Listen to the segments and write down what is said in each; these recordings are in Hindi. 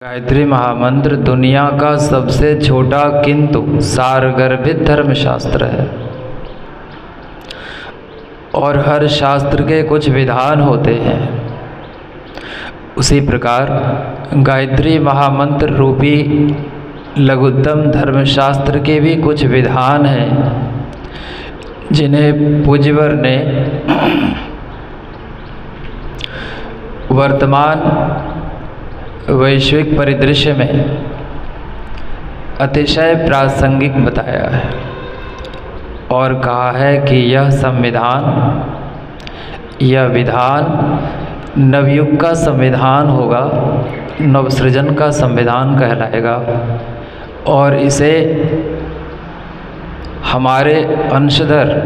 गायत्री महामंत्र दुनिया का सबसे छोटा किंतु सारगर्भित धर्मशास्त्र है और हर शास्त्र के कुछ विधान होते हैं। उसी प्रकार गायत्री महामंत्र रूपी लघुत्तम धर्मशास्त्र के भी कुछ विधान हैं जिन्हें पूज्यवर ने वर्तमान वैश्विक परिदृश्य में अतिशय प्रासंगिक बताया है और कहा है कि यह संविधान, यह विधान नवयुग का संविधान होगा, नवसृजन का संविधान कहलाएगा और इसे हमारे अंशधर,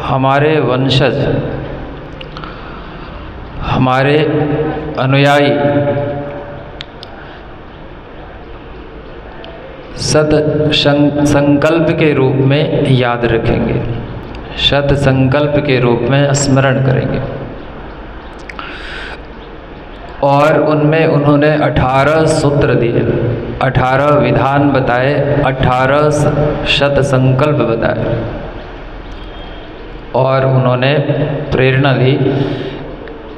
हमारे वंशज, हमारे अनुयायी सत संकल्प के रूप में याद रखेंगे, शत संकल्प के रूप में स्मरण करेंगे। और उनमें उन्होंने 18 सूत्र दिए, 18 विधान बताए, 18 शत संकल्प बताए और उन्होंने प्रेरणा दी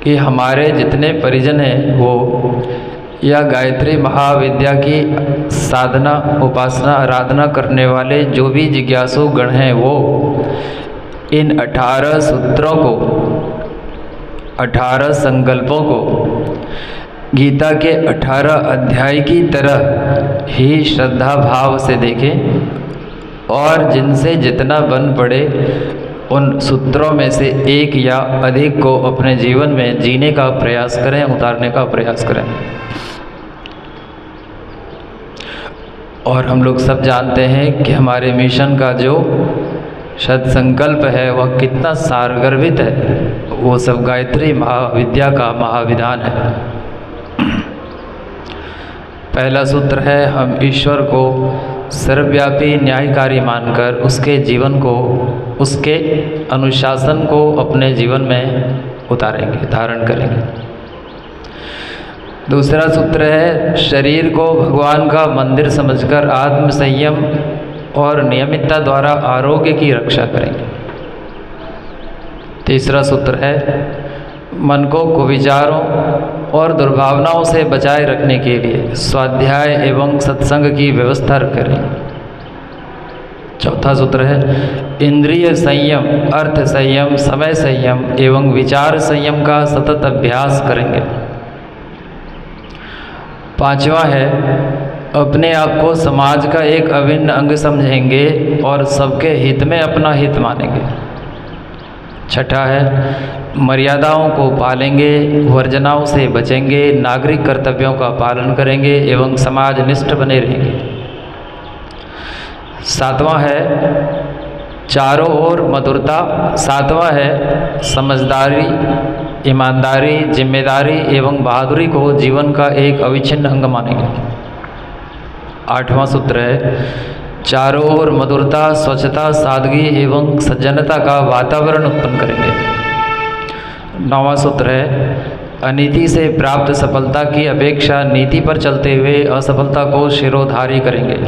कि हमारे जितने परिजन हैं वो या गायत्री महाविद्या की साधना, उपासना, आराधना करने वाले जो भी जिज्ञासु गण हैं वो इन 18 सूत्रों को, 18 संकल्पों को गीता के 18 अध्याय की तरह ही श्रद्धा भाव से देखें और जिनसे जितना बन पड़े उन सूत्रों में से एक या अधिक को अपने जीवन में जीने का प्रयास करें, उतारने का प्रयास करें। और हम लोग सब जानते हैं कि हमारे मिशन का जो सत्संकल्प है वह कितना सारगर्भित है, वो सब गायत्री महाविद्या का महाविधान है। पहला सूत्र है, हम ईश्वर को सर्वव्यापी न्यायकारी मानकर उसके जीवन को, उसके अनुशासन को अपने जीवन में उतारेंगे, धारण करेंगे। दूसरा सूत्र है, शरीर को भगवान का मंदिर समझकर आत्म संयम और नियमितता द्वारा आरोग्य की रक्षा करेंगे। तीसरा सूत्र है, मन को कुविचारों और दुर्भावनाओं से बचाए रखने के लिए स्वाध्याय एवं सत्संग की व्यवस्था करें। चौथा सूत्र है, इंद्रिय संयम, अर्थ संयम, समय संयम एवं विचार संयम का सतत अभ्यास करेंगे। पांचवा है, अपने आप को समाज का एक अभिन्न अंग समझेंगे और सबके हित में अपना हित मानेंगे। छठा है, मर्यादाओं को पालेंगे, वर्जनाओं से बचेंगे, नागरिक कर्तव्यों का पालन करेंगे एवं समाज निष्ठ बने रहेंगे। सातवां है, चारों ओर मधुरता। सातवां है, समझदारी, ईमानदारी, जिम्मेदारी एवं बहादुरी को जीवन का एक अविच्छिन्न अंग मानेंगे। आठवां सूत्र है, चारों ओर मधुरता, स्वच्छता, सादगी एवं सज्जनता का वातावरण उत्पन्न करेंगे। नौवां सूत्र है, अनीति से प्राप्त सफलता की अपेक्षा नीति पर चलते हुए असफलता को शिरोधार्य करेंगे।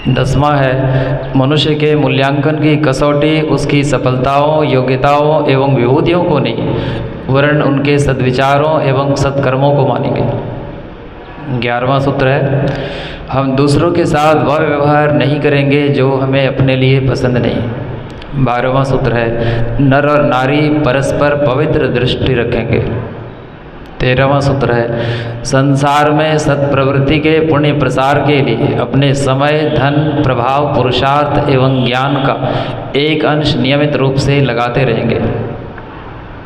10वां है, मनुष्य के मूल्यांकन की कसौटी उसकी सफलताओं, योग्यताओं एवं विभूतियों को नहीं वरन उनके सद्विचारों एवं सत्कर्मों को मानेंगे। 11वां सूत्र है, हम दूसरों के साथ वह व्यवहार नहीं करेंगे जो हमें अपने लिए पसंद नहीं। 12वां सूत्र है, नर और नारी परस्पर पवित्र दृष्टि रखेंगे। 13वां सूत्र है, संसार में सत्प्रवृत्ति के पुण्य प्रसार के लिए अपने समय, धन, प्रभाव, पुरुषार्थ एवं ज्ञान का एक अंश नियमित रूप से लगाते रहेंगे।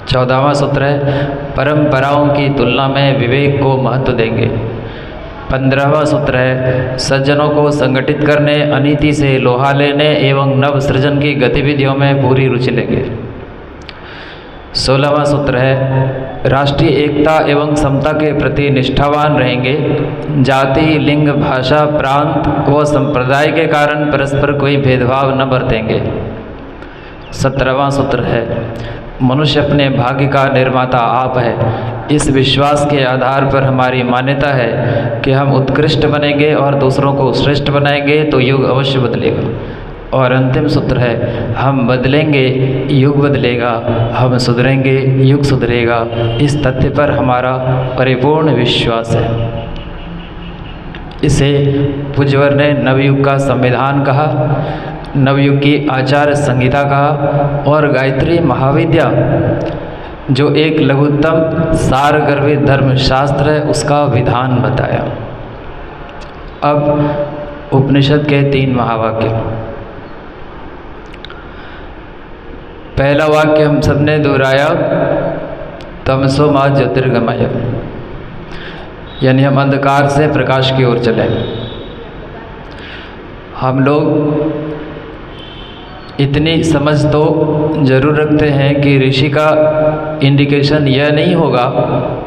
14वां सूत्र है, परंपराओं की तुलना में विवेक को महत्व देंगे। 15वां सूत्र है, सज्जनों को संगठित करने, अनीति से लोहा लेने एवं नव सृजन की गतिविधियों में पूरी रुचि लेंगे। 16वां सूत्र है, राष्ट्रीय एकता एवं समता के प्रति निष्ठावान रहेंगे। जाति, लिंग, भाषा, प्रांत व संप्रदाय के कारण परस्पर कोई भेदभाव न बरतेंगे। 17वां सूत्र है, मनुष्य अपने भाग्य का निर्माता आप है। इस विश्वास के आधार पर हमारी मान्यता है कि हम उत्कृष्ट बनेंगे और दूसरों को श्रेष्ठ बनाएंगे तो युग अवश्य बदलेगा। और अंतिम सूत्र है, हम बदलेंगे युग बदलेगा, हम सुधरेंगे युग सुधरेगा। इस तथ्य पर हमारा परिपूर्ण विश्वास है। इसे पूज्यवर ने नवयुग का संविधान कहा, नवयुग की आचार संहिता कहा और गायत्री महाविद्या जो एक लघुत्तम सारगर्भित धर्मशास्त्र है उसका विधान बताया। अब उपनिषद के 3 महावाक्य। पहला वाक्य हम सबने दोहराया, तमसो मा ज्योतिर्गमय, यानी हम अंधकार से प्रकाश की ओर चले। हम लोग इतनी समझ तो जरूर रखते हैं कि ऋषि का इंडिकेशन यह नहीं होगा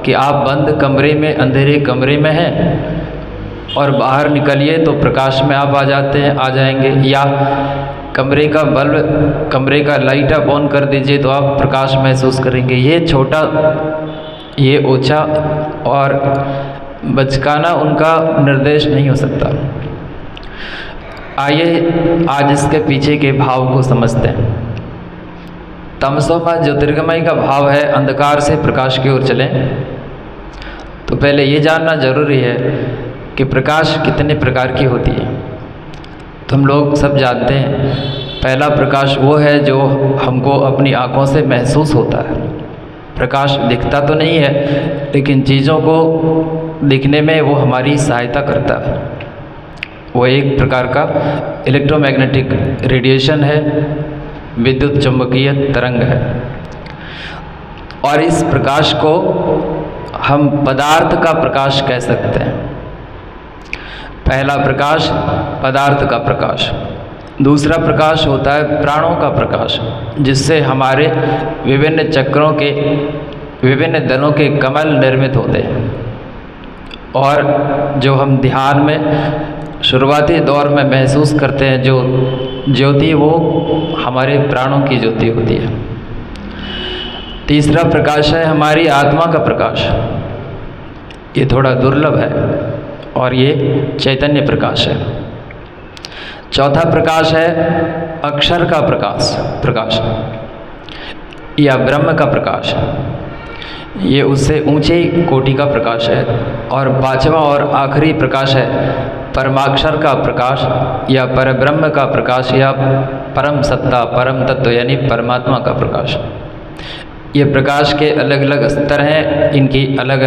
कि आप बंद कमरे में, अंधेरे कमरे में हैं और बाहर निकलिए तो प्रकाश में आप आ जाएंगे, या कमरे का बल्ब, कमरे का लाइट आप ऑन कर दीजिए तो आप प्रकाश महसूस करेंगे। ये छोटा, ये ऊंचा और बचकाना उनका निर्देश नहीं हो सकता। आइए आज इसके पीछे के भाव को समझते हैं। तमसो मा ज्योतिर्गमय का भाव है अंधकार से प्रकाश की ओर चलें। तो पहले ये जानना जरूरी है कि प्रकाश कितने प्रकार की होती है। तो हम लोग सब जानते हैं, पहला प्रकाश वो है जो हमको अपनी आँखों से महसूस होता है। प्रकाश दिखता तो नहीं है, लेकिन चीज़ों को दिखने में वो हमारी सहायता करता है। वो एक प्रकार का इलेक्ट्रोमैग्नेटिक रेडिएशन है, विद्युत चुंबकीय तरंग है। और इस प्रकाश को हम पदार्थ का प्रकाश कह सकते हैं। पहला प्रकाश पदार्थ का प्रकाश। दूसरा प्रकाश होता है प्राणों का प्रकाश, जिससे हमारे विभिन्न चक्रों के, विभिन्न दलों के कमल निर्मित होते हैं। और जो हम ध्यान में शुरुआती दौर में महसूस करते हैं जो ज्योति, वो हमारे प्राणों की ज्योति होती है। तीसरा प्रकाश है हमारी आत्मा का प्रकाश। ये थोड़ा दुर्लभ है और ये चैतन्य प्रकाश है। चौथा प्रकाश है अक्षर का प्रकाश या ब्रह्म का प्रकाश। ये उससे ऊंचे कोटि का प्रकाश है। और पांचवा और आखिरी प्रकाश है परमाक्षर का प्रकाश या परब्रह्म का प्रकाश या परम सत्ता, परम तत्व यानी परमात्मा का प्रकाश। ये प्रकाश के अलग अलग स्तर हैं, इनकी अलग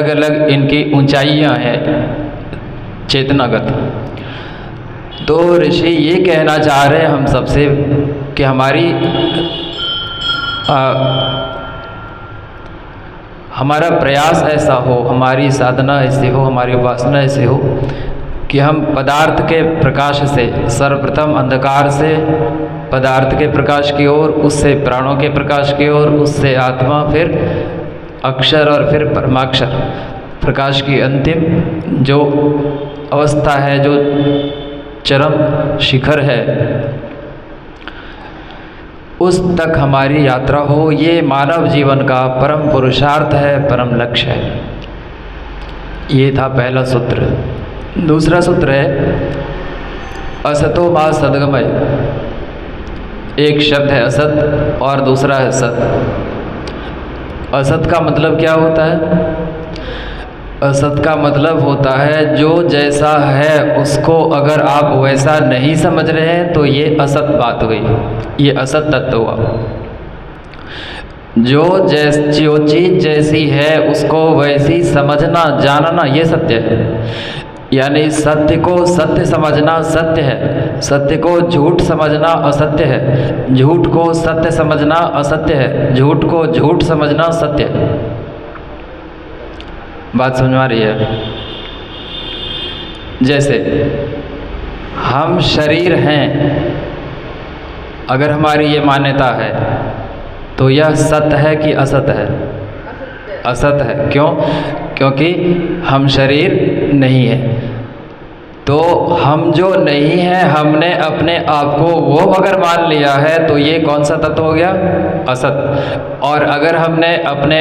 अलग इनकी ऊंचाइयां हैं चेतनागत। तो ऋषि ये कहना चाह रहे हैं हम सबसे कि हमारा प्रयास ऐसा हो, हमारी साधना ऐसी हो, हमारी उपासना ऐसी हो कि हम पदार्थ के प्रकाश से, सर्वप्रथम अंधकार से पदार्थ के प्रकाश की ओर, उससे प्राणों के प्रकाश की ओर, उससे आत्मा, फिर अक्षर और फिर परमाक्षर प्रकाश की अंतिम जो अवस्था है, जो चरम शिखर है, उस तक हमारी यात्रा हो। ये मानव जीवन का परम पुरुषार्थ है, परम लक्ष्य है। ये था पहला सूत्र। दूसरा सूत्र है असतो मा सद्गमय। एक शब्द है असत और दूसरा है सत। असत का मतलब क्या होता है? असत का मतलब होता है जो जैसा है उसको अगर आप वैसा नहीं समझ रहे हैं तो ये असत बात हुई, ये असत तत्व हुआ। जो चीज़ जैसी है उसको वैसी समझना, जानना, ये सत्य है। यानी सत्य को सत्य समझना सत्य है, सत्य को झूठ समझना असत्य है, झूठ को सत्य समझना असत्य है, झूठ को झूठ समझना सत्य है। बात समझ में आ रही है? जैसे हम शरीर हैं, अगर हमारी ये मान्यता है तो यह सत्य है कि असत है? असत है। क्यों? क्योंकि हम शरीर नहीं है। तो हम जो नहीं हैं, हमने अपने आप को वो अगर मान लिया है तो ये कौन सा तत्व हो गया? असत। और अगर हमने अपने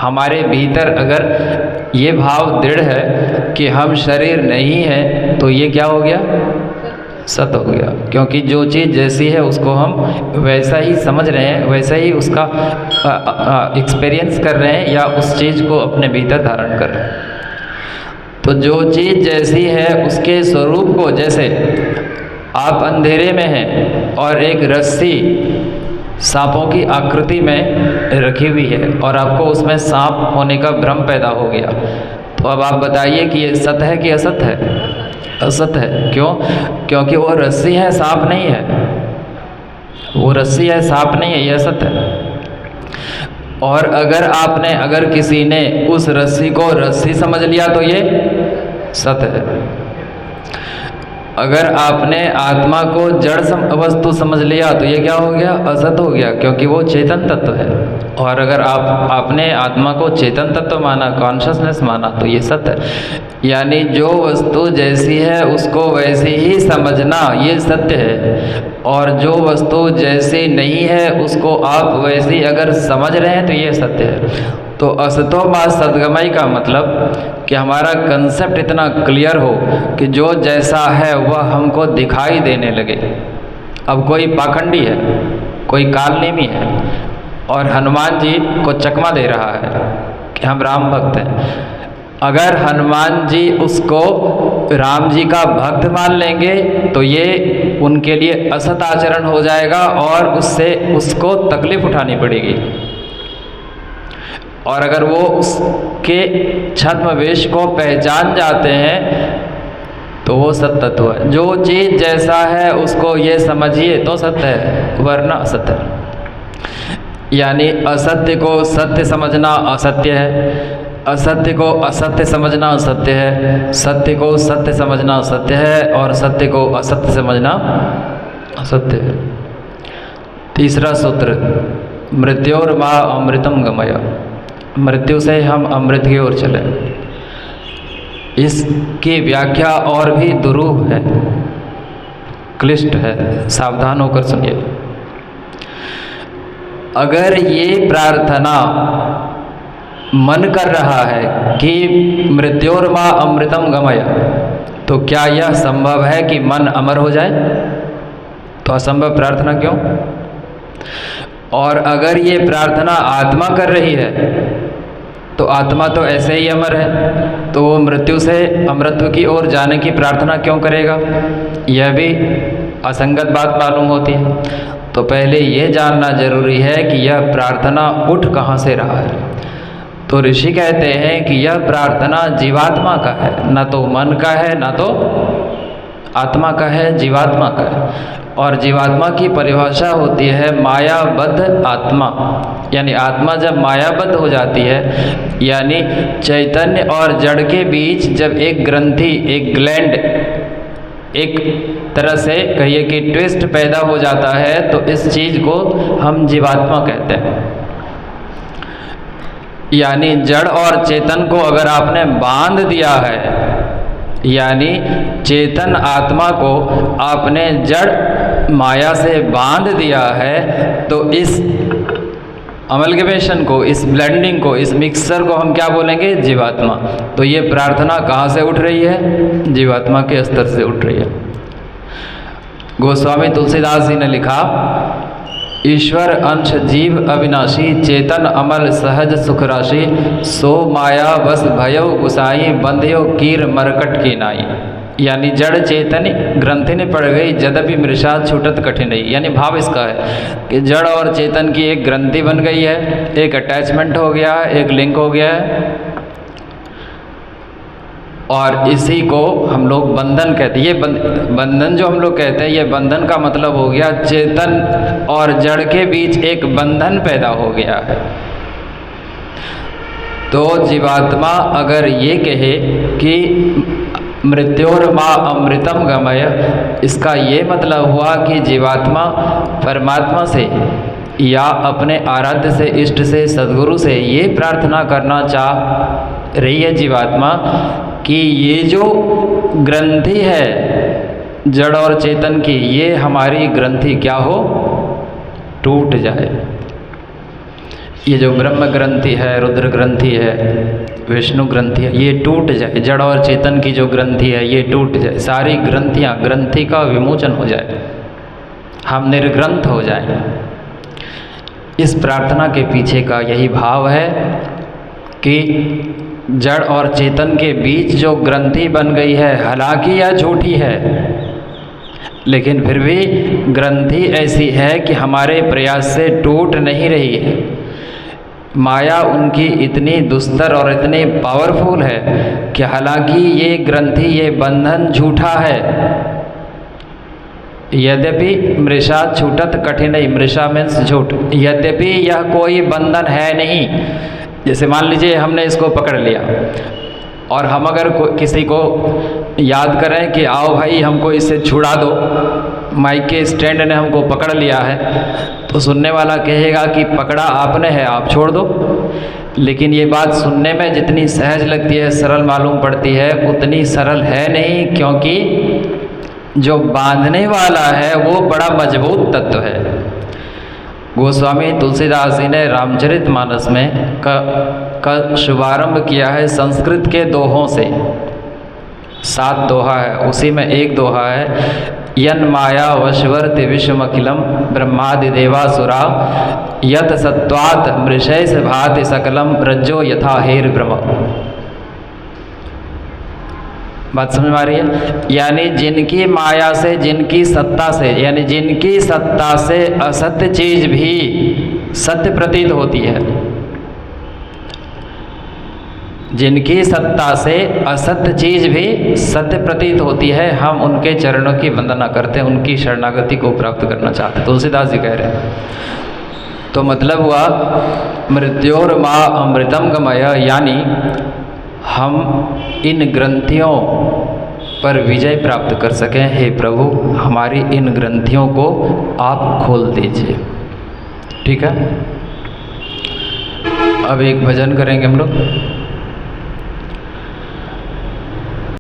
हमारे भीतर अगर ये भाव दृढ़ है कि हम शरीर नहीं है तो ये क्या हो गया? सत हो गया। क्योंकि जो चीज़ जैसी है उसको हम वैसा ही समझ रहे हैं, वैसा ही उसका एक्सपीरियंस कर रहे हैं या उस चीज़ को अपने भीतर धारण कर रहे हैं। तो जो चीज़ जैसी है उसके स्वरूप को, जैसे आप अंधेरे में हैं और एक रस्सी सांपों की आकृति में रखी हुई है और आपको उसमें सांप होने का भ्रम पैदा हो गया, तो अब आप बताइए कि ये सत है कि असत है? असत है। क्यों? क्योंकि वो रस्सी है, सांप नहीं है। वो रस्सी है, सांप नहीं है, ये असत है। और अगर किसी ने उस रस्सी को रस्सी समझ लिया तो ये सत है। अगर आपने आत्मा को जड़ वस्तु समझ लिया तो ये क्या हो गया? असत हो गया, क्योंकि वो चेतन तत्व है। और अगर आपने आत्मा को चेतन तत्व माना, कॉन्शसनेस माना, तो ये सत है। यानी जो वस्तु जैसी है उसको वैसी ही समझना, ये सत्य है। और जो वस्तु जैसी नहीं है उसको आप वैसी अगर समझ रहे हैं तो ये सत्य है। तो असतो मा सद्गमय का मतलब कि हमारा कंसेप्ट इतना क्लियर हो कि जो जैसा है वह हमको दिखाई देने लगे। अब कोई पाखंडी है, कोई कालनेमी है और हनुमान जी को चकमा दे रहा है कि हम राम भक्त हैं। अगर हनुमान जी उसको राम जी का भक्त मान लेंगे तो ये उनके लिए असत आचरण हो जाएगा और उससे उसको तकलीफ उठानी पड़ेगी। और अगर वो उसके छद्मवेश को पहचान जाते हैं तो वो सत्य तत्व है। जो चीज़ जैसा है उसको ये समझिए तो सत्य है, वरना असत्य है। यानी असत्य को सत्य समझना असत्य है, असत्य को असत्य समझना असत्य है, सत्य को सत्य समझना असत्य है और सत्य को असत्य समझना असत्य है। तीसरा सूत्र, मृत्योर्मा अमृतम गमय। मृत्यु से हम अमृत की ओर चले। इसकी व्याख्या और भी दुरूह है, क्लिष्ट है, सावधान होकर सुनिए। अगर ये प्रार्थना मन कर रहा है कि मृत्योर्मा अमृतम गमय, तो क्या यह संभव है कि मन अमर हो जाए? तो असंभव प्रार्थना क्यों? और अगर ये प्रार्थना आत्मा कर रही है तो आत्मा तो ऐसे ही अमर है, तो वो मृत्यु से अमरत्व की ओर जाने की प्रार्थना क्यों करेगा? यह भी असंगत बात मालूम होती है। तो पहले ये जानना जरूरी है कि यह प्रार्थना उठ कहाँ से रहा है। तो ऋषि कहते हैं कि यह प्रार्थना जीवात्मा का है, न तो मन का है, न तो आत्मा का है, जीवात्मा का है। और जीवात्मा की परिभाषा होती है मायाबद्ध आत्मा। यानी आत्मा जब मायाबद्ध हो जाती है, यानी चैतन्य और जड़ के बीच जब एक ग्रंथि, एक ग्लैंड, एक तरह से कहिए कि ट्विस्ट पैदा हो जाता है, तो इस चीज़ को हम जीवात्मा कहते हैं। यानी जड़ और चेतन को अगर आपने बांध दिया है, यानी चेतन आत्मा को आपने जड़ माया से बांध दिया है, तो इस अमलगमेशन को, इस ब्लेंडिंग को, इस मिक्सर को हम क्या बोलेंगे? जीवात्मा। तो ये प्रार्थना कहाँ से उठ रही है? जीवात्मा के स्तर से उठ रही है। गोस्वामी तुलसीदास जी ने लिखा, ईश्वर अंश जीव अविनाशी, चेतन अमल सहज सुख राशि, सो माया बस भयो गुसाई, बंध्यो कीर मरकट की नाई। यानी जड़ चेतन ग्रंथि ने पड़ गई, यद्यपि मृषा छूटत कठिनाई। यानी भाव इसका है कि जड़ और चेतन की एक ग्रंथि बन गई है, एक अटैचमेंट हो गया है, एक लिंक हो गया है, और इसी को हम लोग बंधन कहते हैं। ये बंधन जो हम लोग कहते हैं, ये बंधन का मतलब हो गया चेतन और जड़ के बीच एक बंधन पैदा हो गया है। तो जीवात्मा अगर ये कहे कि मृत्योर्मा अमृतम गमय, इसका ये मतलब हुआ कि जीवात्मा परमात्मा से या अपने आराध्य से, इष्ट से, सद्गुरु से ये प्रार्थना करना चाह रही है जीवात्मा कि ये जो ग्रंथि है जड़ और चेतन की, ये हमारी ग्रंथि क्या हो, टूट जाए। ये जो ब्रह्म ग्रंथि है, रुद्र ग्रंथि है, विष्णु ग्रंथि है, ये टूट जाए। जड़ और चेतन की जो ग्रंथि है ये टूट जाए, सारी ग्रंथियाँ, ग्रंथि का विमोचन हो जाए, हम निर्ग्रंथ हो जाए। इस प्रार्थना के पीछे का यही भाव है कि जड़ और चेतन के बीच जो ग्रंथि बन गई है, हालांकि यह झूठी है, लेकिन फिर भी ग्रंथि ऐसी है कि हमारे प्रयास से टूट नहीं रही है। माया उनकी इतनी दुस्तर और इतनी पावरफुल है कि हालांकि ये ग्रंथि, ये बंधन झूठा है, यद्यपि मृषा छूटत कठिनाई, मृषा मीन्स झूठ, यद्यपि यह कोई बंधन है नहीं। जैसे मान लीजिए हमने इसको पकड़ लिया और हम अगर किसी को याद करें कि आओ भाई हमको इससे छुड़ा दो, माइक के स्टैंड ने हमको पकड़ लिया है, तो सुनने वाला कहेगा कि पकड़ा आपने है, आप छोड़ दो। लेकिन ये बात सुनने में जितनी सहज लगती है, सरल मालूम पड़ती है, उतनी सरल है नहीं, क्योंकि जो बांधने वाला है वो बड़ा मजबूत तत्व है। गोस्वामी तुलसीदास जी ने रामचरितमानस में का शुभारंभ किया है संस्कृत के दोहों से। 7 दोहा है, उसी में एक दोहा है, यन माया वशवर्ति विश्वमखिलम ब्रह्मादि देवासुरा यत सत्वात् मृषैष भाति सकलम रज्जो यथा हेर ब्रह्म। बात समझ में आ रही है? यानी जिनकी माया से, जिनकी सत्ता से, यानी जिनकी सत्ता से असत्य चीज भी सत्य प्रतीत होती है, जिनकी सत्ता से असत्य चीज भी सत्य प्रतीत होती है, हम उनके चरणों की वंदना करते हैं, उनकी शरणागति को प्राप्त करना चाहते हैं। तुलसीदास जी कह रहे हैं। तो मतलब हुआ मृत्योर माँ अमृतम गमय, यानी हम इन ग्रंथियों पर विजय प्राप्त कर सकें। हे प्रभु, हमारी इन ग्रंथियों को आप खोल दीजिए। ठीक है, अब एक भजन करेंगे हम लोग।